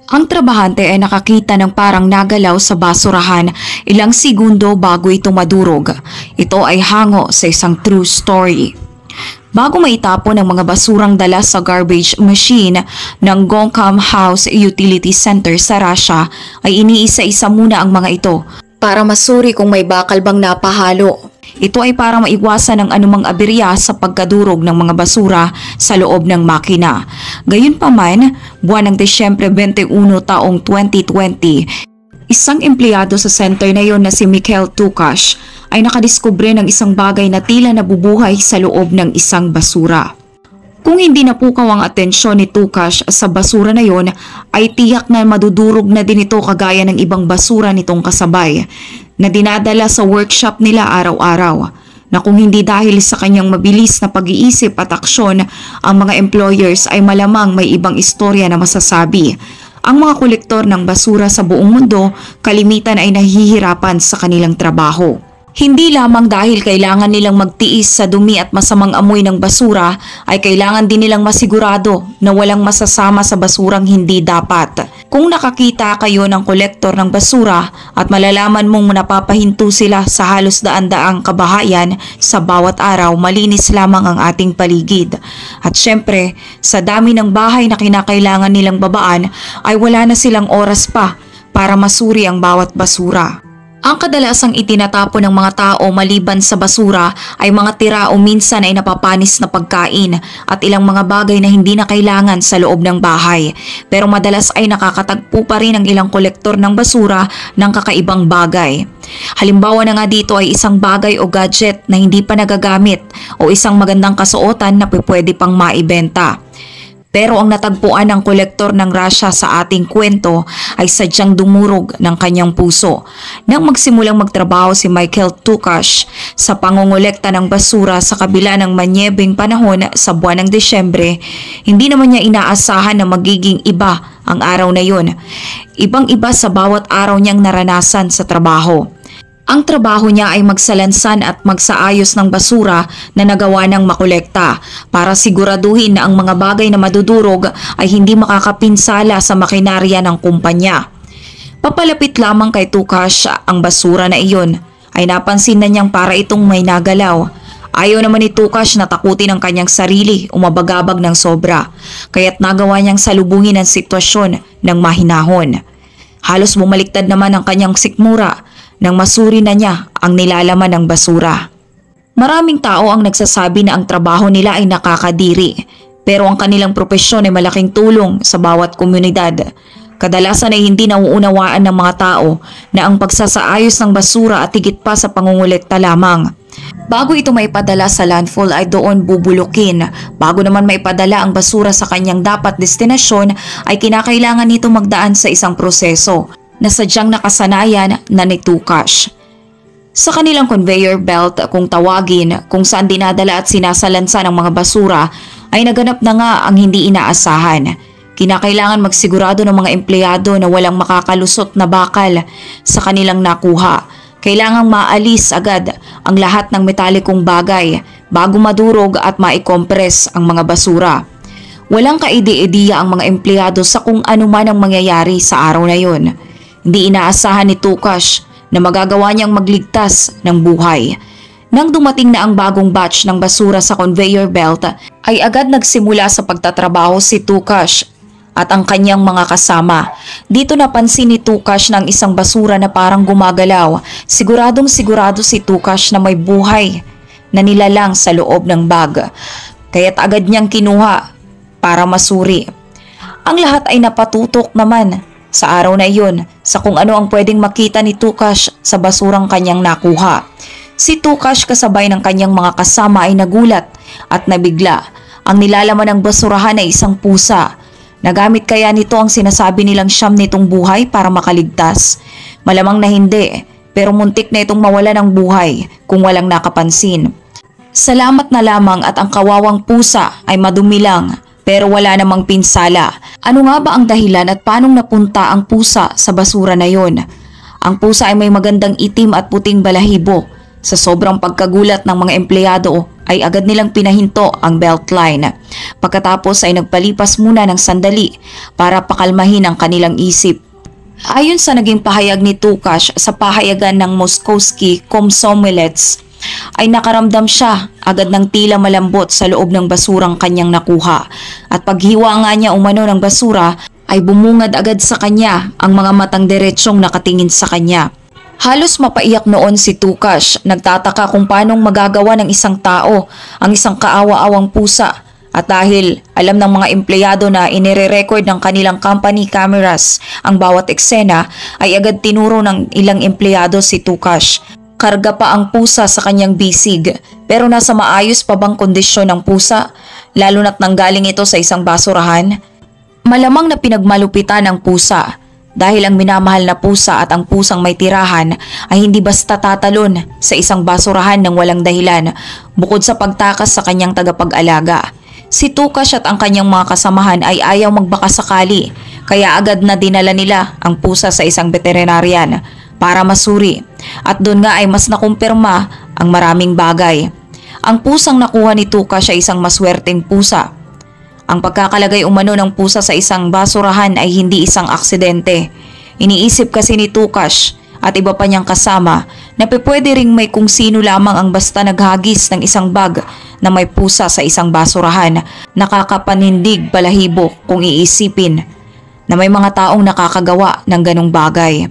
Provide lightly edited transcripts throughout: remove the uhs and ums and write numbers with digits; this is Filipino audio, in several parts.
Ang trabahante ay nakakita ng parang nagalaw sa basurahan ilang segundo bago ito madurog. Ito ay hango sa isang true story. Bago maitapon ang mga basurang dala sa garbage machine ng Gongkam House Utility Center sa Russia, ay iniisa-isa muna ang mga ito para masuri kung may bakal bang napahalo. Ito ay para maiwasan ang anumang aberya sa pagkadurog ng mga basura sa loob ng makina. Gayunpaman, buwan ng Disyembre 21 taong 2020, isang empleyado sa center na yon na si Mikhail Tukash ay nakadiskubre ng isang bagay na tila nabubuhay sa loob ng isang basura. Kung hindi napukaw ang atensyon ni Tukash sa basura na yon, ay tiyak na madudurog na din ito kagaya ng ibang basura nitong kasabay na dinadala sa workshop nila araw-araw, na kung hindi dahil sa kanyang mabilis na pag-iisip at aksyon, ang mga employers ay malamang may ibang istorya na masasabi. Ang mga kolektor ng basura sa buong mundo kalimitan ay nahihirapan sa kanilang trabaho. Hindi lamang dahil kailangan nilang magtiis sa dumi at masamang amoy ng basura, ay kailangan din nilang masigurado na walang masasama sa basurang hindi dapat. Kung nakakita kayo ng kolektor ng basura at malalaman mong napapahinto sila sa halos daan-daang kabahayan sa bawat araw, malinis lamang ang ating paligid. At syempre, sa dami ng bahay na kinakailangan nilang babaan, ay wala na silang oras pa para masuri ang bawat basura. Ang kadalasang itinatapon ng mga tao maliban sa basura ay mga tira o minsan ay napapanis na pagkain at ilang mga bagay na hindi na kailangan sa loob ng bahay. Pero madalas ay nakakatagpo pa rin ang ilang kolektor ng basura ng kakaibang bagay. Halimbawa na nga dito ay isang bagay o gadget na hindi pa nagagamit o isang magandang kasuotan na pwede pang maibenta. Pero ang natagpuan ng kolektor ng Russia sa ating kwento ay sadyang dumurog ng kanyang puso. Nang magsimulang magtrabaho si Mikhail Tukash sa pangongolekta ng basura sa kabila ng manyebeng panahon sa buwan ng Disyembre, hindi naman niya inaasahan na magiging iba ang araw na yun. Ibang-iba sa bawat araw niyang naranasan sa trabaho. Ang trabaho niya ay magsalansan at magsaayos ng basura na nagawa ng makolekta para siguraduhin na ang mga bagay na madudurog ay hindi makakapinsala sa makinarya ng kumpanya. Papalapit lamang kay Tukash ang basura na iyon ay napansin na niyang para itong may nagalaw. Ayaw naman ni Tukash na takutin ang kanyang sarili o mabagabag ng sobra, kaya't nagawa niyang salubungin ang sitwasyon ng mahinahon. Halos bumaliktad naman ang kanyang sikmura nang masuri na niya ang nilalaman ng basura. Maraming tao ang nagsasabi na ang trabaho nila ay nakakadiri, pero ang kanilang propesyon ay malaking tulong sa bawat komunidad. Kadalasan ay hindi nauunawaan ng mga tao na ang pagsasaayos ng basura at higit pa sa pangungulekta lamang. Bago ito maipadala sa landfill ay doon bubulukin. Bago naman maipadala ang basura sa kanyang dapat destinasyon ay kinakailangan nito magdaan sa isang proseso na sadyang nakasanayan na ni Tukash. Sa kanilang conveyor belt kung tawagin, kung saan dinadala at sinasalansan ang mga basura, ay naganap na nga ang hindi inaasahan. Kinakailangan magsigurado ng mga empleyado na walang makakalusot na bakal sa kanilang nakuha. Kailangang maalis agad ang lahat ng metalikong bagay bago madurog at maikompress ang mga basura. Walang kaide-ideya ang mga empleyado sa kung ano man ang mangyayari sa araw na yon. Hindi inaasahan ni Tukash na magagawa niyang magligtas ng buhay. Nang dumating na ang bagong batch ng basura sa conveyor belt, ay agad nagsimula sa pagtatrabaho si Tukash at ang kanyang mga kasama. Dito napansin ni Tukash ng isang basura na parang gumagalaw. Siguradong sigurado si Tukash na may buhay na nilalang sa loob ng bag. Kaya't agad niyang kinuha para masuri. Ang lahat ay napatutok naman sa araw na iyon sa kung ano ang pwedeng makita ni Tukash sa basurang kanyang nakuha. Si Tukash kasabay ng kanyang mga kasama ay nagulat at nabigla. Ang nilalaman ng basurahan ay isang pusa. Nagamit kaya nito ang sinasabi nilang siyam nitong buhay para makaligtas? Malamang na hindi, pero muntik na itong mawala ng buhay kung walang nakapansin. Salamat na lamang at ang kawawang pusa ay madumi lang, pero wala namang pinsala. Ano nga ba ang dahilan at paanong napunta ang pusa sa basura na yon? Ang pusa ay may magandang itim at puting balahibo Sa sobrang pagkagulat ng mga empleyado ay agad nilang pinahinto ang beltline. Pagkatapos ay nagpalipas muna ng sandali para pakalmahin ang kanilang isip. Ayon sa naging pahayag ni Tukash sa pahayagan ng Moskovsky Komsomolets, ay nakaramdam siya agad ng tila malambot sa loob ng basurang kanyang nakuha. At paghiwa nga niya umano ng basura ay bumungad agad sa kanya ang mga matang diretsyong nakatingin sa kanya. Halos mapaiyak noon si Tukash, nagtataka kung paanong magagawa ng isang tao ang isang kaawa-awang pusa. At dahil alam ng mga empleyado na inire-record ng kanilang company cameras ang bawat eksena, ay agad tinuro ng ilang empleyado si Tukash. Karga pa ang pusa sa kanyang bisig, pero nasa maayos pa bang kondisyon ng pusa? Lalo na't nanggaling ito sa isang basurahan? Malamang na pinagmalupitan ang pusa. Dahil ang minamahal na pusa at ang pusang may tirahan ay hindi basta tatalon sa isang basurahan ng walang dahilan bukod sa pagtakas sa kanyang tagapag-alaga. Si Tukash at ang kanyang mga kasamahan ay ayaw magbakasakali kaya agad na dinala nila ang pusa sa isang veterinarian para masuri at doon nga ay mas nakumpirma ang maraming bagay. Ang pusang nakuha ni Tukash ay isang maswerteng pusa. Ang pagkakalagay umano ng pusa sa isang basurahan ay hindi isang aksidente. Iniisip kasi ni Tukash at iba pa niyang kasama na pwede ring may kung sino lamang ang basta naghagis ng isang bag na may pusa sa isang basurahan. Nakakapanindig balahibo kung iisipin na may mga taong nakakagawa ng ganong bagay.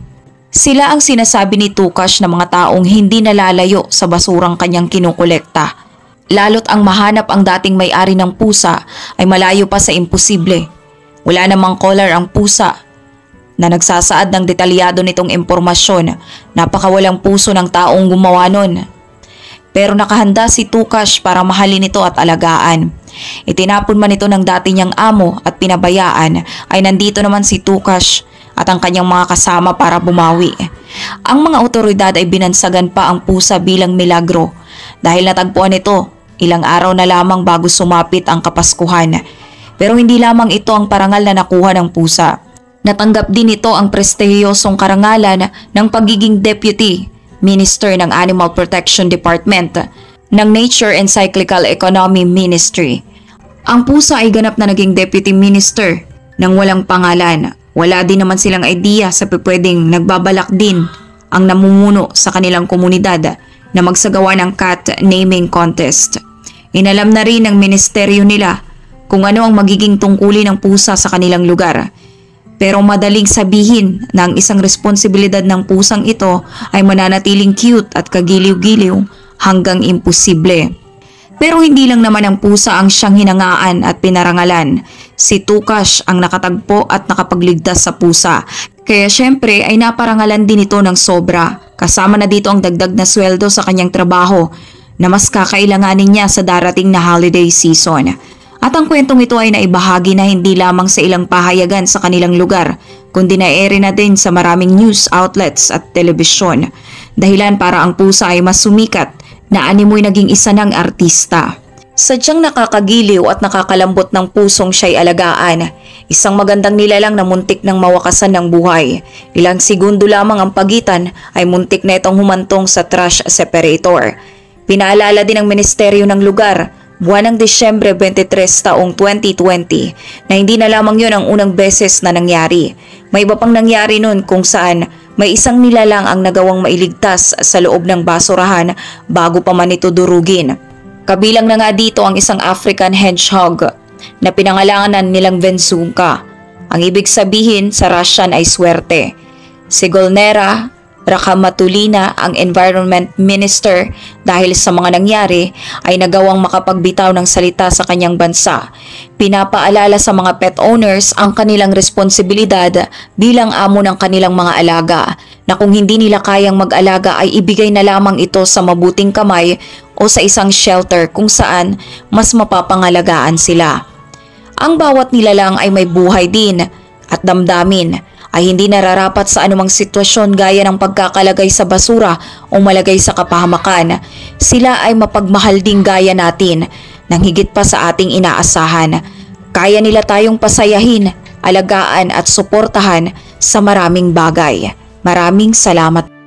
Sila ang sinasabi ni Tukash na mga taong hindi nalalayo sa basurang kanyang kinukolekta. Lalo't ang mahanap ang dating may-ari ng pusa ay malayo pa sa imposible. Wala namang collar ang pusa na nagsasaad ng detalyado nitong impormasyon. Napakawalang puso ng taong gumawa nun. Pero nakahanda si Tukash para mahalin ito at alagaan. Itinapon man ito ng dati niyang amo at pinabayaan ay nandito naman si Tukash at ang kanyang mga kasama para bumawi. Ang mga otoridad ay binansagan pa ang pusa bilang milagro dahil natagpuan ito ilang araw na lamang bago sumapit ang Kapaskuhan. Pero hindi lamang ito ang parangal na nakuha ng pusa. Natanggap din ito ang prestihiyosong karangalan ng pagiging Deputy Minister ng Animal Protection Department ng Nature and Cyclical Economy Ministry. Ang pusa ay ganap na naging Deputy Minister ng walang pangalan. Wala din naman silang idea sa pwedeng nagbabalak din ang namumuno sa kanilang komunidad na magsagawa ng cat naming contest. Inalam na rin ng ministeryo nila kung ano ang magiging tungkulin ng pusa sa kanilang lugar. Pero madaling sabihin na ang isang responsibilidad ng pusang ito ay mananatiling cute at kagiliw-giliw hanggang imposible. Pero hindi lang naman ang pusa ang siyang hinangaan at pinarangalan. Si Tukash ang nakatagpo at nakapagligtas sa pusa. Kaya syempre ay naparangalan din ito ng sobra. Kasama na dito ang dagdag na sweldo sa kanyang trabaho na mas kakailanganin niya sa darating na holiday season. At ang kwentong ito ay naibahagi na hindi lamang sa ilang pahayagan sa kanilang lugar, kundi na-air na din sa maraming news outlets at telebisyon. Dahilan para ang pusa ay mas sumikat na animoy naging isa ng artista. Sadyang nakakagiliw at nakakalambot ng pusong siya'y alagaan. Isang magandang nilalang na muntik ng mawakasan ng buhay. Ilang segundo lamang ang pagitan ay muntik na itong humantong sa trash separator. Pinaalala din ng ministeryo ng lugar, buwan ng Disyembre 23 taong 2020 na hindi na lamang yun ang unang beses na nangyari. May iba pang nangyari nun kung saan may isang nilalang ang nagawang mailigtas sa loob ng basurahan bago pa man ito durugin. Kabilang na nga dito ang isang African hedgehog na pinangalanganan nilang Venzunka. Ang ibig sabihin sa Russian ay swerte. Si Golnera Rakamatulina, ang Environment Minister, dahil sa mga nangyari ay nagawang makapagbitaw ng salita sa kanyang bansa. Pinapaalala sa mga pet owners ang kanilang responsibilidad bilang amo ng kanilang mga alaga na kung hindi nila kayang mag-alaga ay ibigay na lamang ito sa mabuting kamay o sa isang shelter kung saan mas mapapangalagaan sila. Ang bawat nilalang ay may buhay din at damdamin ay hindi nararapat sa anumang sitwasyon gaya ng pagkakalagay sa basura o malagay sa kapahamakan. Sila ay mapagmahal ding gaya natin nang higit pa sa ating inaasahan. Kaya nila tayong pasayahin, alagaan at suportahan sa maraming bagay. Maraming salamat.